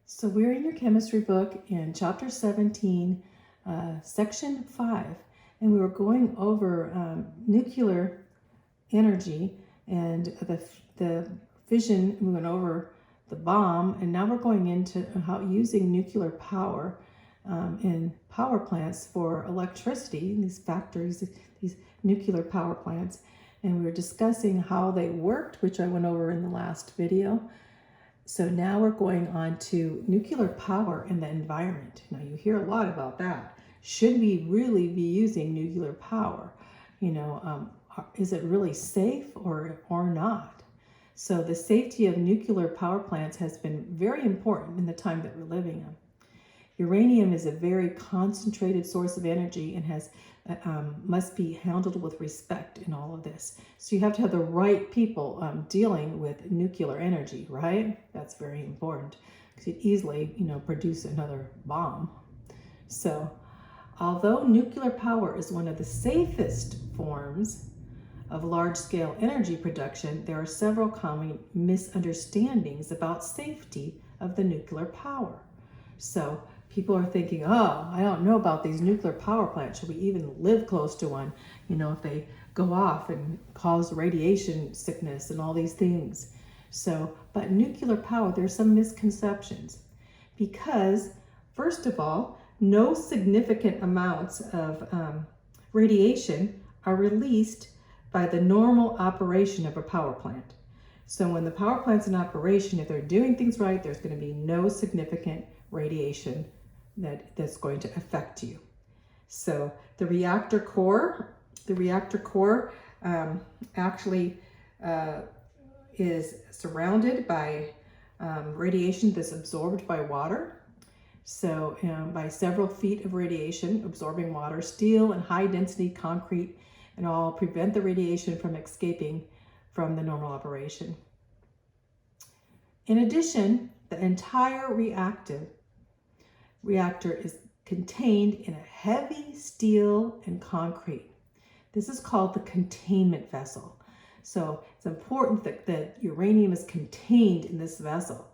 So we're in your chemistry book in chapter 17, section 5, and we were going over nuclear energy and the fission. We went over the bomb, and now we're going into how using nuclear power in power plants for electricity, these factories, these nuclear power plants. And we were discussing how they worked, which I went over in the last video. So now we're going on to nuclear power in the environment. Now you hear a lot about that. Should we really be using nuclear power? Is it really safe or not? So the safety of nuclear power plants has been very important in the time that we're living in. Uranium is a very concentrated source of energy and must be handled with respect in all of this. So you have to have the right people dealing with nuclear energy, right? That's very important because you'd easily, produce another bomb. So although nuclear power is one of the safest forms of large-scale energy production, there are several common misunderstandings about safety of the nuclear power. So people are thinking, oh, I don't know about these nuclear power plants. Should we even live close to one? If they go off and cause radiation sickness and all these things. But nuclear power, there's some misconceptions because, first of all, no significant amounts of radiation are released by the normal operation of a power plant. So when the power plant's in operation, if they're doing things right, there's going to be no significant radiation that's going to affect you. So the reactor core actually is surrounded by radiation that's absorbed by water. So by several feet of radiation absorbing water, steel and high density concrete and all prevent the radiation from escaping from the normal operation. In addition, the entire reactor is contained in a heavy steel and concrete. This is called the containment vessel. So it's important that uranium is contained in this vessel.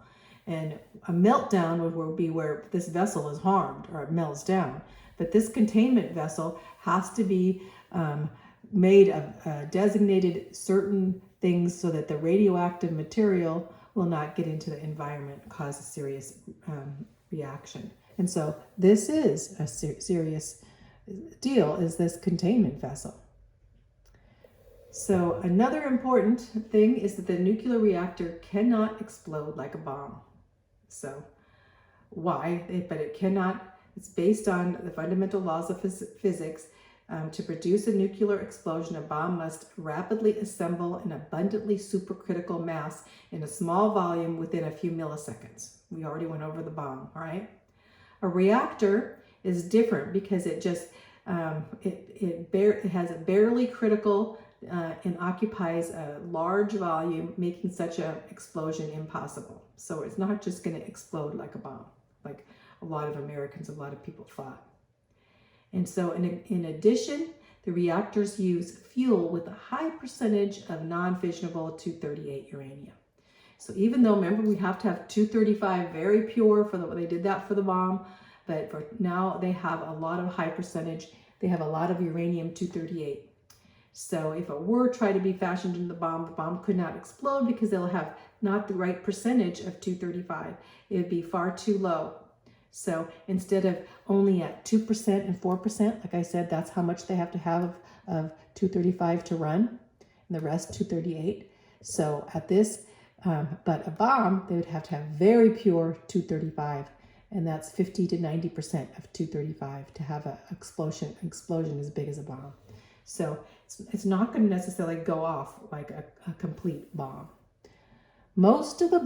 And a meltdown would be where this vessel is harmed or it melts down. But this containment vessel has to be made of designated certain things so that the radioactive material will not get into the environment and cause a serious reaction. And so this is a serious deal, is this containment vessel. So another important thing is that the nuclear reactor cannot explode like a bomb. So why? But it cannot. It's based on the fundamental laws of physics. To produce a nuclear explosion, a bomb must rapidly assemble an abundantly supercritical mass in a small volume within a few milliseconds. We already went over the bomb, all right? A reactor is different because it just it has a barely critical and occupies a large volume, making such an explosion impossible. So it's not just going to explode like a bomb, like a lot of people thought. And so in addition, the reactors use fuel with a high percentage of non-fissionable 238 uranium. So even though, remember, we have to have 235 very pure they did that for the bomb, but for now they have a lot of high percentage. They have a lot of uranium 238. So if it were trying to be fashioned in the bomb could not explode because they'll have not the right percentage of 235. It would be far too low. So instead of only at 2% and 4%, like I said, that's how much they have to have of 235 to run, and the rest 238. So at this, but a bomb, they would have to have very pure 235, and that's 50 to 90% of 235 to have an explosion as big as a bomb. So it's not going to necessarily go off like a complete bomb. Most of the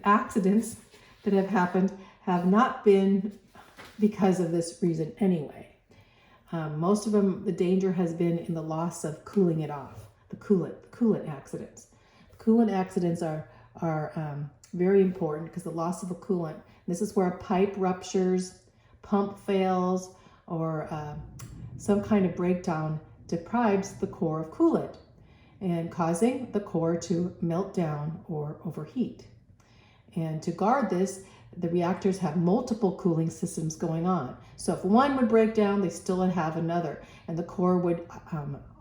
accidents that have happened have not been because of this reason anyway. Most of them, the danger has been in the loss of cooling it off, the coolant accidents. Coolant accidents are very important because the loss of a coolant, this is where a pipe ruptures, pump fails, or some kind of breakdown deprives the core of coolant and causing the core to melt down or overheat. And to guard this, the reactors have multiple cooling systems going on. So if one would break down, they still would have another. And the core would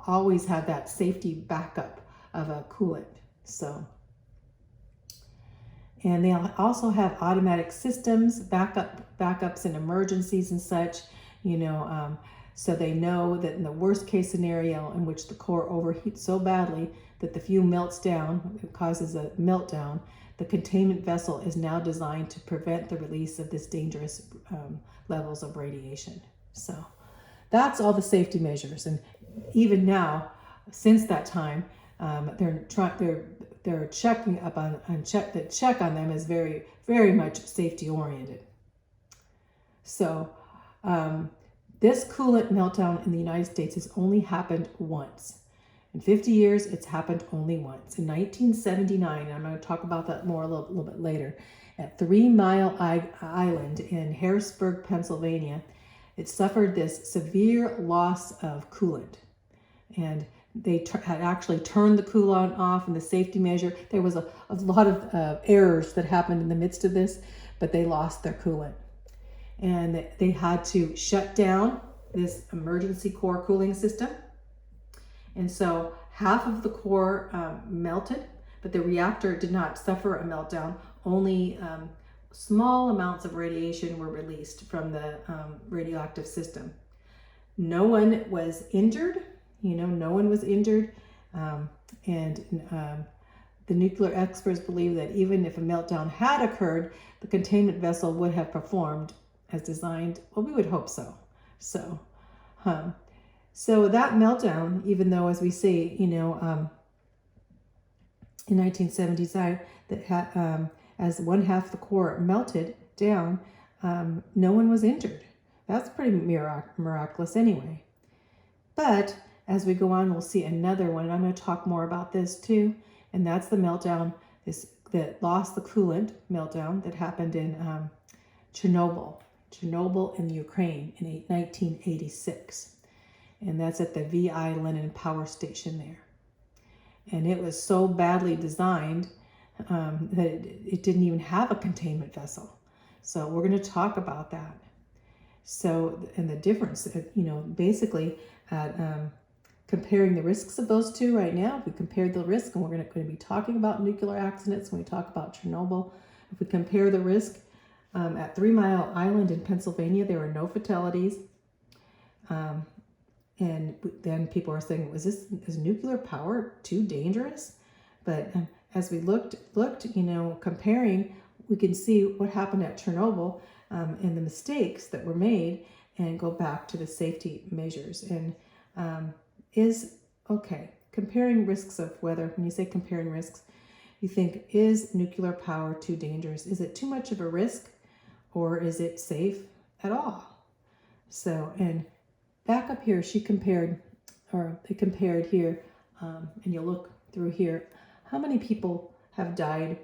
always have that safety backup of a coolant. So, and they also have automatic systems, backups in emergencies and such, so they know that in the worst case scenario in which the core overheats so badly that the fuel melts down, it causes a meltdown, the containment vessel is now designed to prevent the release of this dangerous levels of radiation. So that's all the safety measures. And even now, since that time, they're checking up on the check on them is very, very much safety oriented. So this coolant meltdown in the United States has only happened once. In 50 years, it's happened only once. In 1979, I'm going to talk about that more a little bit later, at 3 Mile Island in Harrisburg, Pennsylvania, it suffered this severe loss of coolant. And they had actually turned the coolant off and the safety measure. There was a lot of errors that happened in the midst of this, but they lost their coolant. And they had to shut down this emergency core cooling system. And so half of the core melted, but the reactor did not suffer a meltdown. Only small amounts of radiation were released from the radioactive system. No one was injured. No one was injured. The nuclear experts believe that even if a meltdown had occurred, the containment vessel would have performed as designed. Well, we would hope so. So that meltdown, even though, as we say, in 1979, that as one half the core melted down, no one was injured. That's pretty miraculous anyway. But as we go on, we'll see another one. I'm going to talk more about this too, and that's the meltdown that lost the coolant meltdown that happened in Chernobyl in Ukraine in 1986. And that's at the V.I. Lenin power station there. And it was so badly designed that it didn't even have a containment vessel. So we're going to talk about that. So, and the difference, basically at comparing the risks of those two right now, if we compared the risk, and we're going to be talking about nuclear accidents when we talk about Chernobyl. If we compare the risk at 3 Mile Island in Pennsylvania, there were no fatalities. And then people are saying, is nuclear power too dangerous? But as we looked, comparing, we can see what happened at Chernobyl and the mistakes that were made, and go back to the safety measures. And comparing risks of whether, when you say comparing risks, you think, is nuclear power too dangerous? Is it too much of a risk, or is it safe at all? So, and back up here, they compared here, and you'll look through here, how many people have died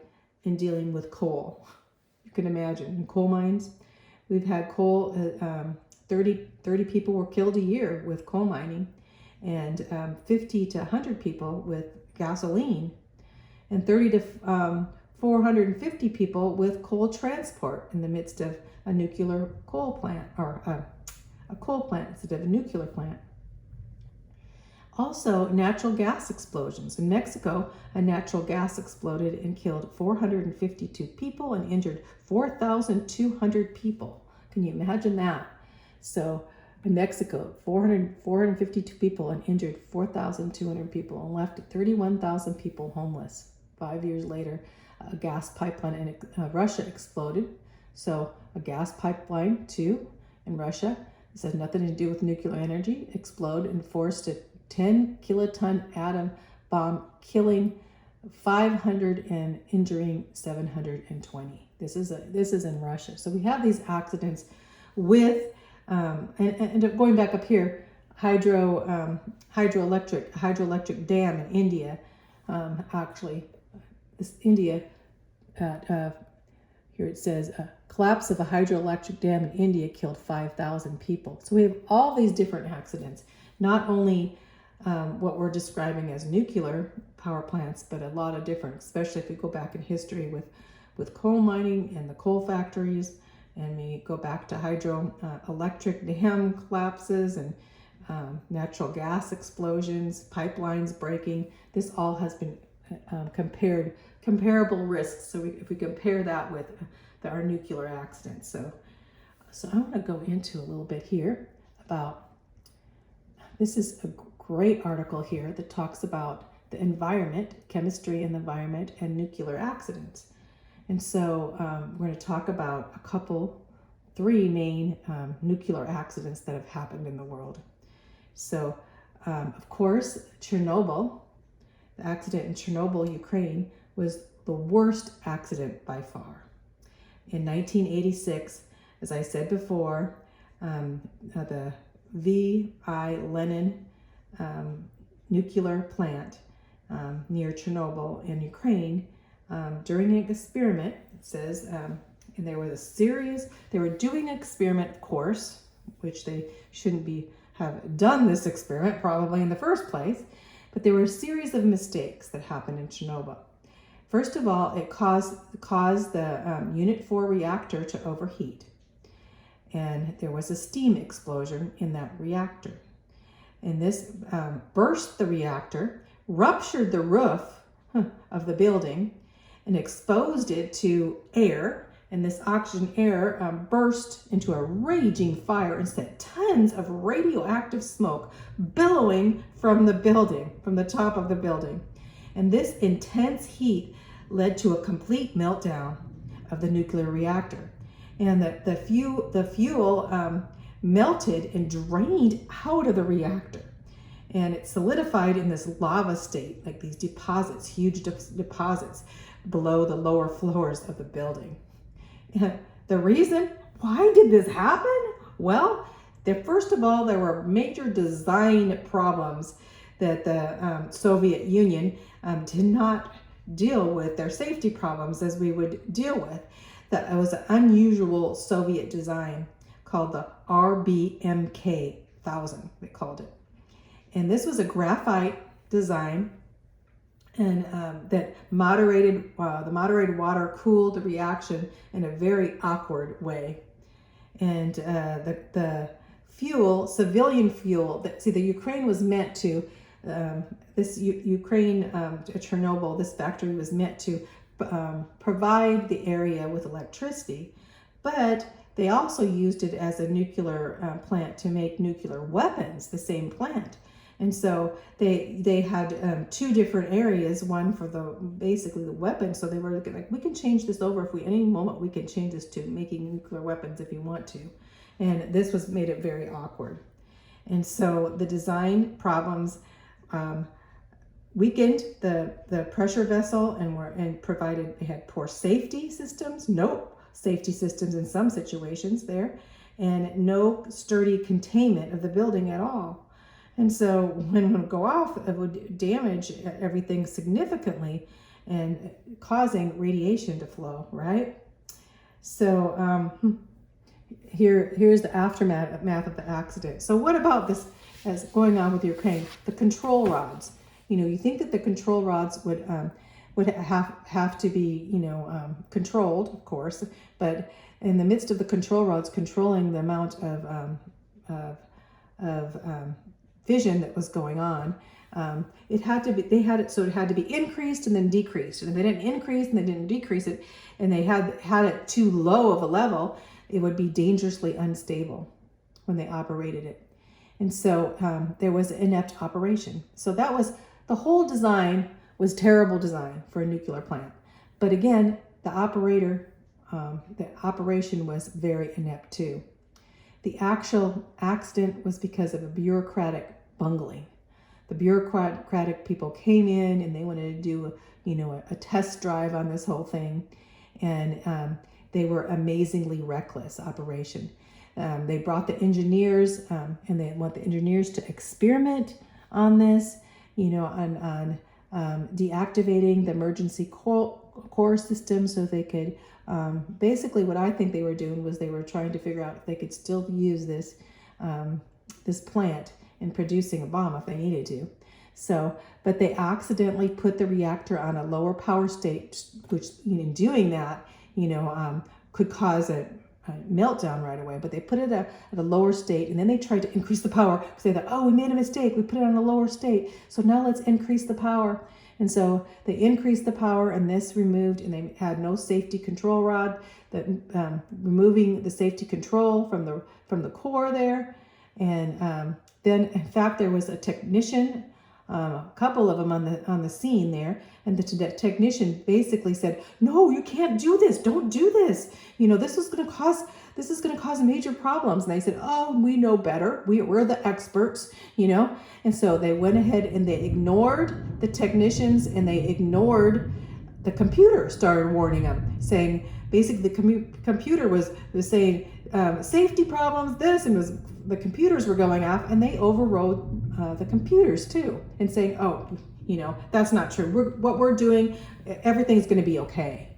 in dealing with coal? You can imagine, in coal mines. We've had coal, 30 people were killed a year with coal mining, and 50 to 100 people with gasoline, and 30 to 450 people with coal transport in the midst of a nuclear coal plant, or a coal plant instead of a nuclear plant. Also, natural gas explosions. In Mexico, a natural gas exploded and killed 452 people and injured 4,200 people. Can you imagine that? So in Mexico, 452 people and injured 4,200 people, and left 31,000 people homeless. 5 years later, a gas pipeline in Russia exploded. So a gas pipeline too in Russia. This has nothing to do with nuclear energy. Explode and forced a 10 kiloton atom bomb, killing 500 and injuring 720. This is in Russia. So we have these accidents with and going back up here, hydroelectric dam in India. India. Here it says, collapse of a hydroelectric dam in India killed 5,000 people. So we have all these different accidents, not only what we're describing as nuclear power plants, but a lot of different, especially if we go back in history with with coal mining and the coal factories, and we go back to hydroelectric dam collapses and natural gas explosions, pipelines breaking. This all has been comparable risks. So if we compare that with our nuclear accidents. So I want to go into a little bit here about, this is a great article here that talks about the environment, chemistry and the environment, and nuclear accidents. And so we're going to talk about three main nuclear accidents that have happened in the world. So, of course, Chernobyl, the accident in Chernobyl, Ukraine, was the worst accident by far. In 1986, as I said before, the V.I. Lenin nuclear plant near Chernobyl in Ukraine, during an experiment, it says, and there was they were doing an experiment, of course, which they shouldn't have done this experiment probably in the first place, but there were a series of mistakes that happened in Chernobyl. First of all, it caused the Unit 4 reactor to overheat, and there was a steam explosion in that reactor. And this burst the reactor, ruptured the roof of the building, and exposed it to air. And this oxygen air burst into a raging fire and sent tons of radioactive smoke billowing from the building, from the top of the building. And this intense heat led to a complete meltdown of the nuclear reactor. And the fuel melted and drained out of the reactor. And it solidified in this lava state, like these deposits, huge deposits below the lower floors of the building. And the reason, why did this happen? Well, first of all, there were major design problems that the Soviet Union did not deal with their safety problems as we would deal with. That it was an unusual Soviet design called the RBMK 1000, they called it. And this was a graphite design, and that the moderated water cooled the reaction in a very awkward way. And the fuel, civilian fuel, the Ukraine was meant to, Chernobyl, this factory was meant to provide the area with electricity, but they also used it as a nuclear plant to make nuclear weapons, the same plant. And so they had two different areas, one for basically the weapons. So they were like, we can change this over any moment we can change this to making nuclear weapons if you want to. And this made it very awkward. And so the design problems weakened the pressure vessel and provided, they had poor safety systems, no safety systems in some situations there, and no sturdy containment of the building at all. And so when it would go off, it would damage everything significantly and causing radiation to flow, right? So here's the aftermath of the accident. So what about this as going on with Ukraine? The control rods. You think that the control rods would have to be, controlled, of course, but in the midst of the control rods controlling the amount of fission that was going on, it had to be increased and then decreased. And if they didn't increase and they didn't decrease it, and they had it too low of a level, it would be dangerously unstable when they operated it. And so there was inept operation. So that was, the whole design was terrible design for a nuclear plant. But again, the operation was very inept too. The actual accident was because of a bureaucratic bungling. The bureaucratic people came in and they wanted to do, a test drive on this whole thing. And they were amazingly reckless operation. They brought the engineers and they want the engineers to experiment on this, on deactivating the emergency core system so they could, basically what I think they were doing was they were trying to figure out if they could still use this plant in producing a bomb if they needed to. So, but they accidentally put the reactor on a lower power state, which in doing that, could cause a meltdown right away. But they put it at a lower state, and then they tried to increase the power because they thought, oh, we made a mistake. We put it on a lower state. So now let's increase the power. And so they increased the power, and this removed, and they had no safety control rod, that removing the safety control from the core there. And then, in fact, there was a technician, a couple of them on the scene there, and the technician basically said, "No, you can't do this. Don't do this. This is going to cause major problems." And they said, "Oh, we know better. We're the experts, And so they went ahead and they ignored the technicians, and they ignored the computer. Started warning them, saying basically the computer was saying safety problems, this, and the computers were going off, and they overrode the computers too, and saying, "Oh, that's not true. What we're doing, everything's going to be okay."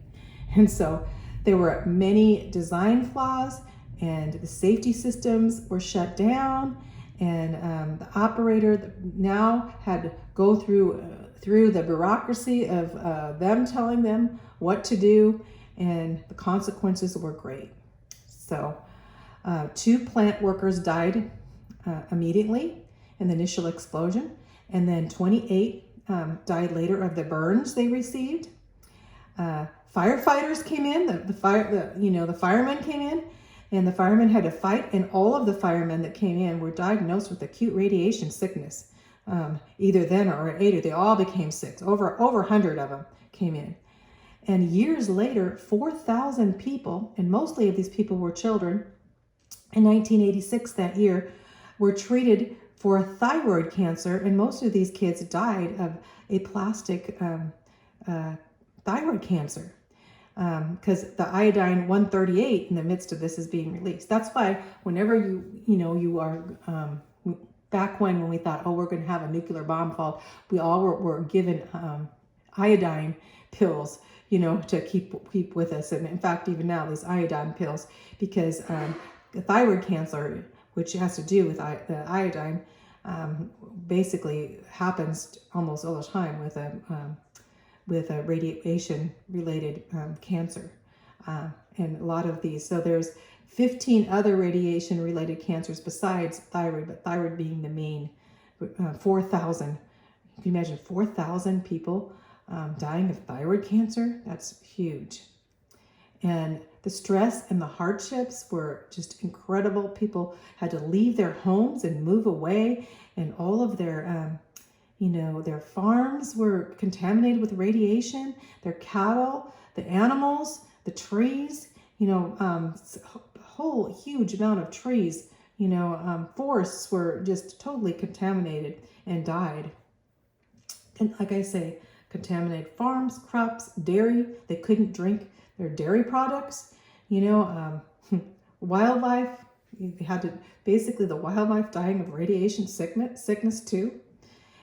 And so there were many design flaws, and the safety systems were shut down, and the operator now had to go through the bureaucracy of them telling them what to do, and the consequences were great. So 2 plant workers died immediately in the initial explosion, and then 28 died later of the burns they received. Firefighters came in. The firemen came in, and the firemen had to fight. And all of the firemen that came in were diagnosed with acute radiation sickness. Either then or later, they all became sick. Over 100 of them came in. And years later, 4,000 people, and mostly of these people were children, in 1986 that year, were treated for thyroid cancer, and most of these kids died of aplastic thyroid cancer because the iodine 138 in the midst of this is being released. That's why whenever you are back when we thought, oh, we're going to have a nuclear bomb fall, we all were given iodine pills, to keep with us. And in fact, even now, these iodine pills, because the thyroid cancer, which has to do with the iodine, basically happens almost all the time with a radiation-related cancer, and a lot of these. So there's 15 other radiation-related cancers besides thyroid, but thyroid being the main. 4,000. Can you imagine 4,000 people dying of thyroid cancer? That's huge. And the stress and the hardships were just incredible. People had to leave their homes and move away, and all of their their farms were contaminated with radiation, their cattle, the animals, the trees, a whole huge amount of trees, forests were just totally contaminated and died. And like I say, contaminated farms, crops, dairy, they couldn't drink their dairy products, wildlife, they had to, basically the wildlife dying of radiation sickness too.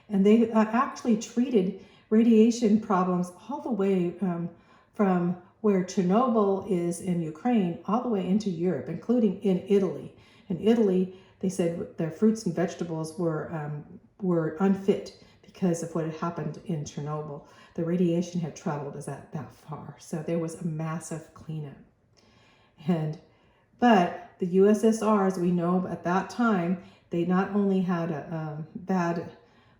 And they actually treated radiation problems all the way from where Chernobyl is in Ukraine all the way into Europe, including in Italy. In Italy, they said their fruits and vegetables were unfit because of what had happened in Chernobyl. The radiation had traveled that far. So there was a massive cleanup. But the USSR, as we know at that time, they not only had a bad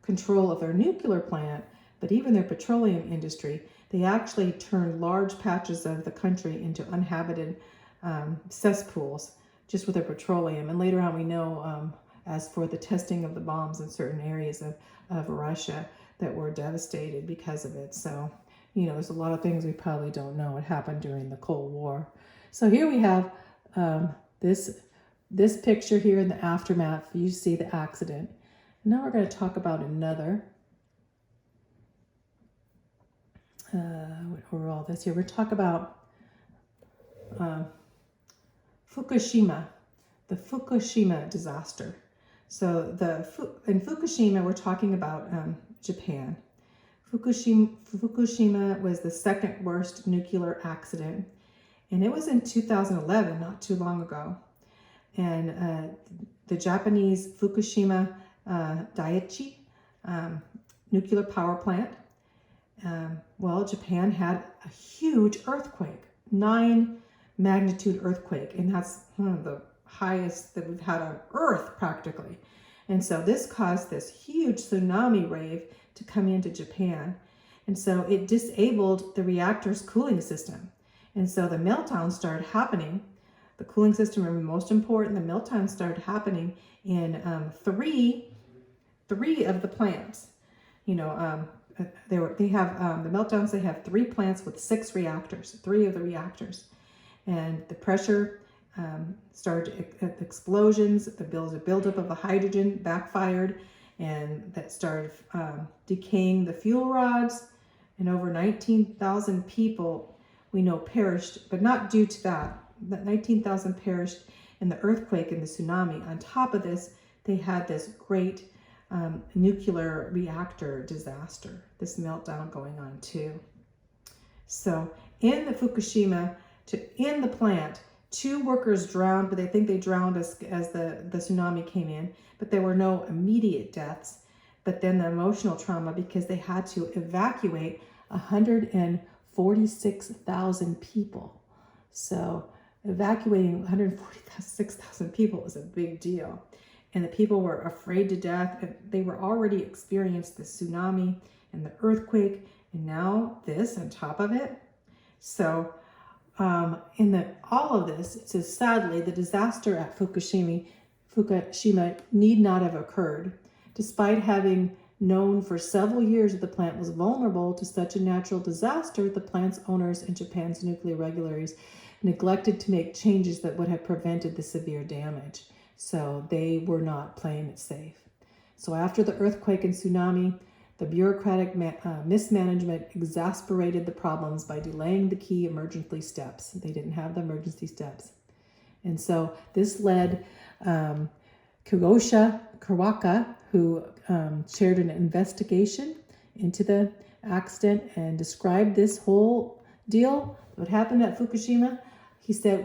control of their nuclear plant, but even their petroleum industry. They actually turned large patches of the country into uninhabited cesspools just with their petroleum. And later on we know, as for the testing of the bombs in certain areas of Russia that were devastated because of it. So, there's a lot of things we probably don't know what happened during the Cold War. So here we have this picture here in the aftermath. You see the accident. Now we're going to talk about another. We're all this here. We're going to talk about Fukushima, the Fukushima disaster. So in Fukushima, we're talking about Japan. Fukushima was the second worst nuclear accident, and it was in 2011, not too long ago. And the Japanese Fukushima Daiichi nuclear power plant. Well, Japan had a huge earthquake, 9 magnitude earthquake, and that's one of the highest that we've had on Earth practically. And so this caused this huge tsunami wave to come into Japan. And so it disabled the reactor's cooling system. And so the meltdown started happening. The cooling system are most important. The meltdown started happening in three of the plants. You know, they have the meltdowns. They have 3 plants with 6 reactors. 3 of the reactors, and the pressure started explosions. The buildup of the hydrogen backfired, and that started decaying the fuel rods. And over 19,000 people we know perished, but not due to that. That 19,000 perished in the earthquake and the tsunami. On top of this, they had this great nuclear reactor disaster, this meltdown going on too. So in the Fukushima, in the plant, 2 workers drowned, but they think they drowned as the tsunami came in, but there were no immediate deaths. But then the emotional trauma, because they had to evacuate 146,000 people. So evacuating 146,000 people was a big deal. And the people were afraid to death. They were already experienced the tsunami and the earthquake, and now this on top of it. So all of this, it says, sadly, the disaster at Fukushima need not have occurred. Despite having known for several years that the plant was vulnerable to such a natural disaster, the plant's owners and Japan's nuclear regulators neglected to make changes that would have prevented the severe damage. So they were not playing it safe. So after the earthquake and tsunami, the bureaucratic mismanagement exasperated the problems by delaying the key emergency steps. They didn't have the emergency steps. And so this led Kawaka, who chaired an investigation into the accident and described this whole deal, what happened at Fukushima.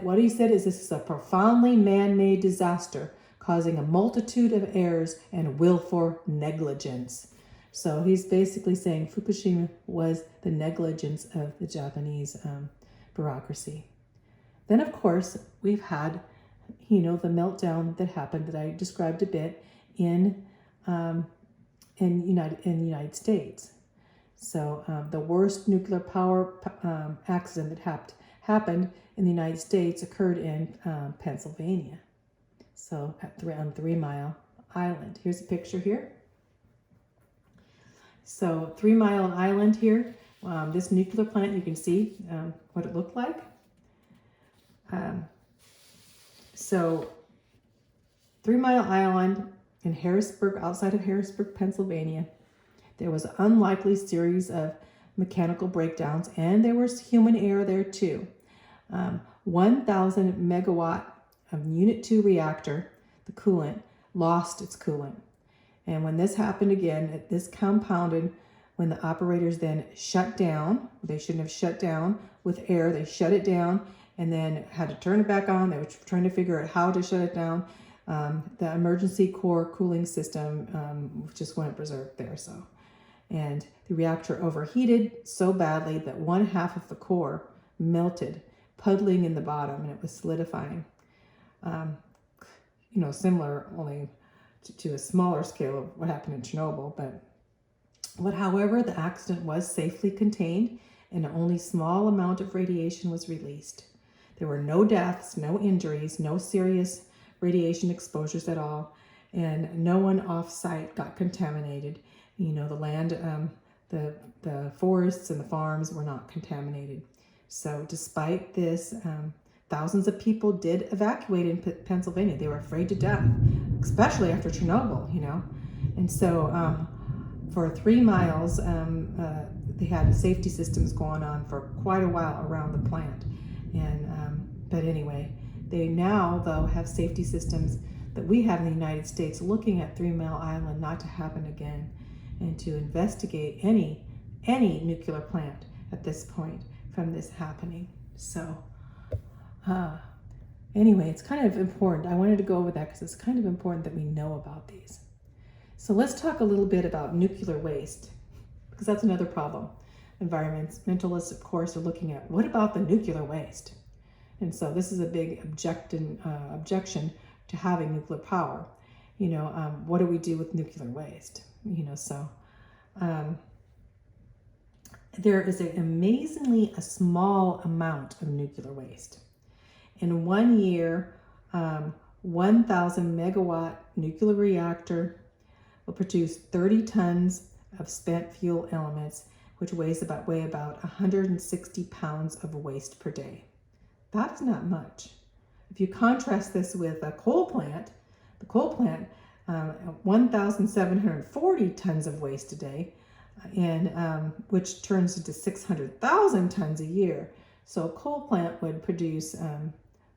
What he said is this is a profoundly man-made disaster causing a multitude of errors and willful negligence. So he's basically saying Fukushima was the negligence of the Japanese bureaucracy. Then, of course, we've had, the meltdown that happened that I described a bit in the United States. So the worst nuclear power accident that happened in the United States occurred in Pennsylvania. So on 3 Mile Island. Here's a picture here. So 3 Mile Island here, this nuclear plant, you can see what it looked like. So 3 Mile Island in Harrisburg, outside of Harrisburg, Pennsylvania, there was an unlikely series of mechanical breakdowns, and there was human error there too. 1,000 megawatt of Unit 2 reactor, the coolant, lost its coolant. And when this happened again, this compounded when the operators then shut down. They shouldn't have shut down with air. They shut it down and then had to turn it back on. They were trying to figure out how to shut it down. The emergency core cooling system just went berserk there. And the reactor overheated so badly that 1/2 of the core melted, puddling in the bottom, and it was solidifying. Similar only to a smaller scale of what happened in Chernobyl. But however, the accident was safely contained and only small amount of radiation was released. There were no deaths, no injuries, no serious radiation exposures at all, and no one off-site got contaminated. The land, the forests and the farms were not contaminated. So despite this, thousands of people did evacuate in Pennsylvania. They were afraid to death, especially after Chernobyl, And so for 3 miles, they had safety systems going on for quite a while around the plant. But anyway, they now, though, have safety systems that we have in the United States looking at 3 Mile Island not to happen again and to investigate any nuclear plant at this point from this happening. So anyway, it's kind of important. I wanted to go over that because it's kind of important that we know about these. So let's talk a little bit about nuclear waste. because that's another problem. Environmentalists, of course, are looking at, what about the nuclear waste? And so this is a big objection to having nuclear power. What do we do with nuclear waste? There is amazingly a small amount of nuclear waste. In 1 year, 1,000 megawatt nuclear reactor will produce 30 tons of spent fuel elements, which weigh about 160 pounds of waste per day. That's not much. If you contrast this with a coal plant, the coal plant, 1,740 tons of waste a day, and which turns into 600,000 tons a year. So a coal plant would produce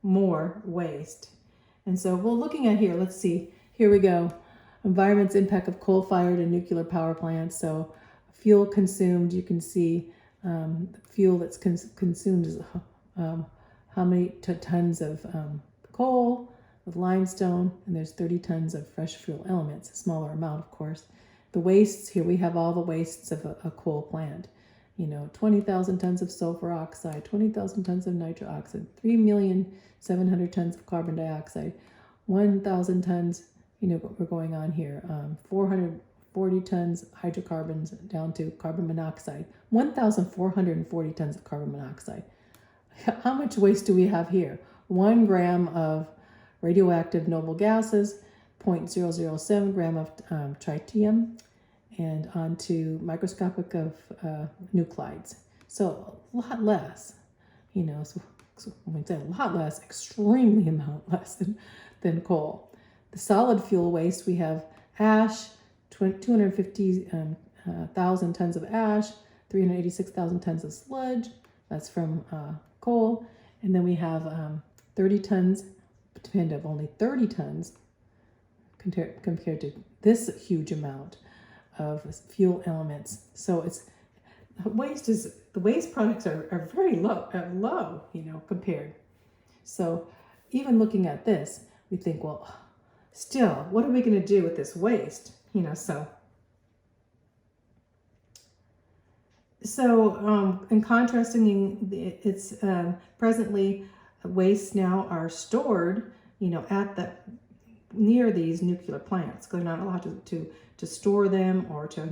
more waste. And so we're looking at here, let's see, here we go. Environment's impact of coal-fired and nuclear power plants. So fuel consumed, you can see the fuel that's consumed is how many tons of coal, of limestone, and there's 30 tons of fresh fuel elements, a smaller amount, of course. The wastes, here we have all the wastes of a coal plant. 20,000 tons of sulfur oxide, 20,000 tons of nitric oxide, 3,700,000 tons of carbon dioxide, 1,000 tons, we're going on here, 440 tons hydrocarbons down to carbon monoxide, 1,440 tons of carbon monoxide. How much waste do we have here? 1 gram of radioactive noble gases, 0.007 gram of tritium, and onto microscopic of nuclides. So a lot less, so when I say a lot less, extremely amount less than coal. The solid fuel waste, we have ash, 250,000 tons of ash, 386,000 tons of sludge. That's from coal. And then we have 30 tons, depend of only 30 tons compared to this huge amount of fuel elements. So the waste products are very low, compared. So even looking at this, we think, well, still, what are we going to do with this waste? So in contrasting, it's presently wastes now are stored, near these nuclear plants. They're not allowed to store them or to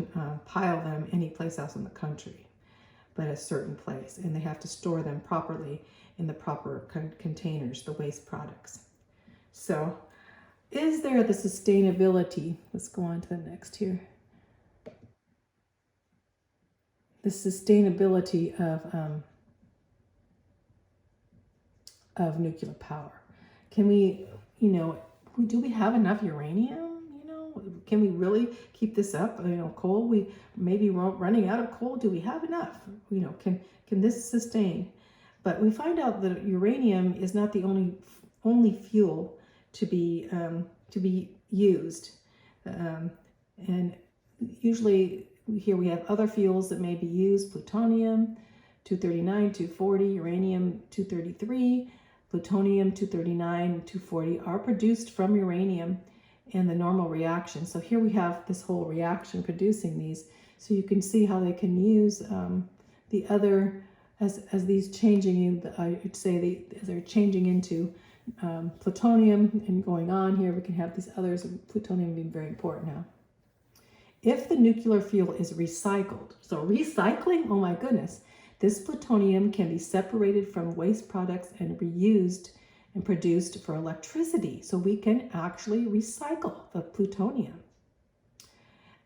pile them any place else in the country, but a certain place, and they have to store them properly in the proper containers, the waste products. So is there the sustainability? Let's go on to the next here. The sustainability of nuclear power. Can we, do we have enough uranium? Can we really keep this up? Coal, we maybe running out of coal. Do we have enough? Can this sustain? But we find out that uranium is not the only fuel to be used, and usually here we have other fuels that may be used: plutonium 239, 240, uranium 233, plutonium 239 and 240 are produced from uranium in the normal reaction. So here we have this whole reaction producing these. So you can see how they can use the other as these changing. I would say they're changing into plutonium and going on here. We can have these others, plutonium being very important now. If the nuclear fuel is recycled, so recycling, oh my goodness, this plutonium can be separated from waste products and reused and produced for electricity. So we can actually recycle the plutonium.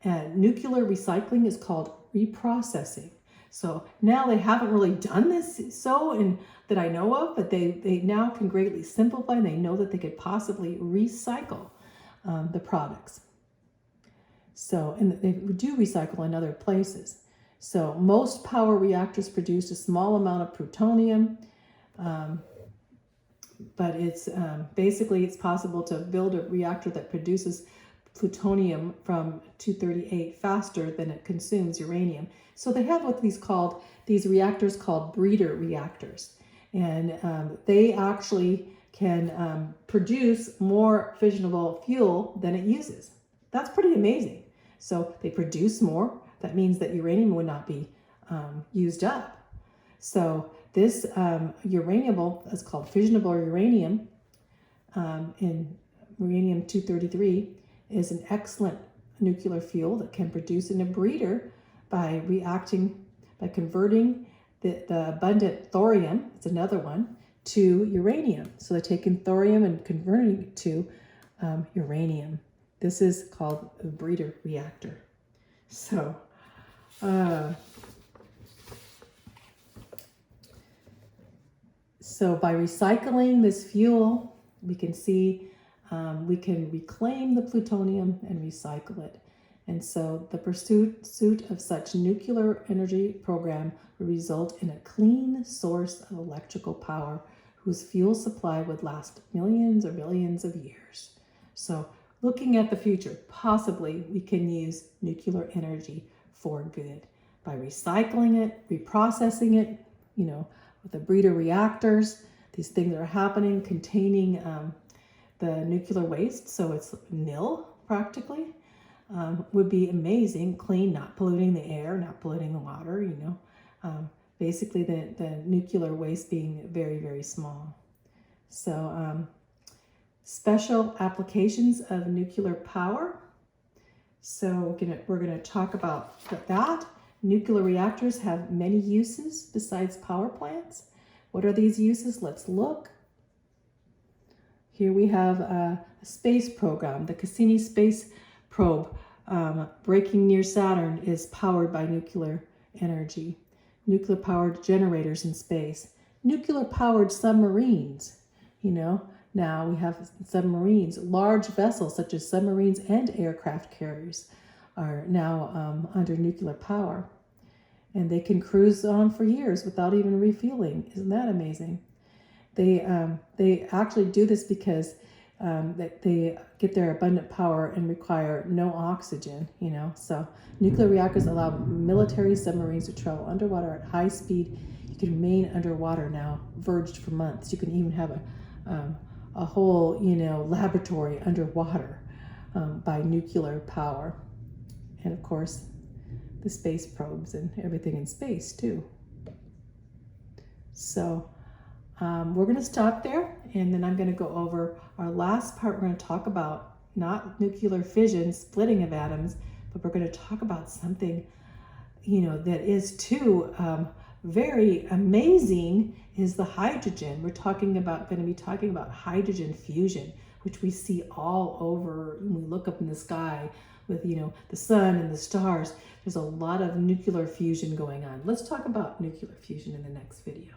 And nuclear recycling is called reprocessing. So now they haven't really done this that I know of, but they now can greatly simplify, and they know that they could possibly recycle the products. So, and they do recycle in other places. So most power reactors produce a small amount of plutonium, but it's basically it's possible to build a reactor that produces plutonium from 238 faster than it consumes uranium. So they have these reactors called breeder reactors, and they actually can produce more fissionable fuel than it uses. That's pretty amazing. So they produce more, that means that uranium would not be used up. So this uranium is called fissionable uranium, in uranium-233, is an excellent nuclear fuel that can produce in a breeder by converting the abundant thorium, it's another one, to uranium. So they're taking thorium and converting it to uranium. This is called a breeder reactor. So, so by recycling this fuel, we can see we can reclaim the plutonium and recycle it. And so the pursuit of such nuclear energy program would result in a clean source of electrical power whose fuel supply would last millions or billions of years. So looking at the future, possibly we can use nuclear energy for good by recycling it, reprocessing it, with the breeder reactors. These things are happening containing the nuclear waste, so it's nil practically. Would be amazing, clean, not polluting the air, not polluting the water, basically the nuclear waste being very, very small. So special applications of nuclear power. So we're gonna talk about that. Nuclear reactors have many uses besides power plants. What are these uses? Let's look. Here we have a space program. The Cassini space probe braking near Saturn is powered by nuclear energy. Nuclear powered generators in space. Nuclear powered submarines. Now we have submarines. Large vessels such as submarines and aircraft carriers are now under nuclear power. And they can cruise on for years without even refueling. Isn't that amazing? They actually do this because they get their abundant power and require no oxygen, So nuclear reactors allow military submarines to travel underwater at high speed. You can remain underwater now, verged for months. You can even have a whole, laboratory underwater by nuclear power. And of course, the space probes and everything in space too. So we're going to stop there, and then I'm going to go over our last part. We're going to talk about not nuclear fission, splitting of atoms, but we're going to talk about something, that is too very amazing, is the hydrogen. We're going to be talking about hydrogen fusion, which we see all over when we look up in the sky with, the sun and the stars. There's a lot of nuclear fusion going on. Let's talk about nuclear fusion in the next video.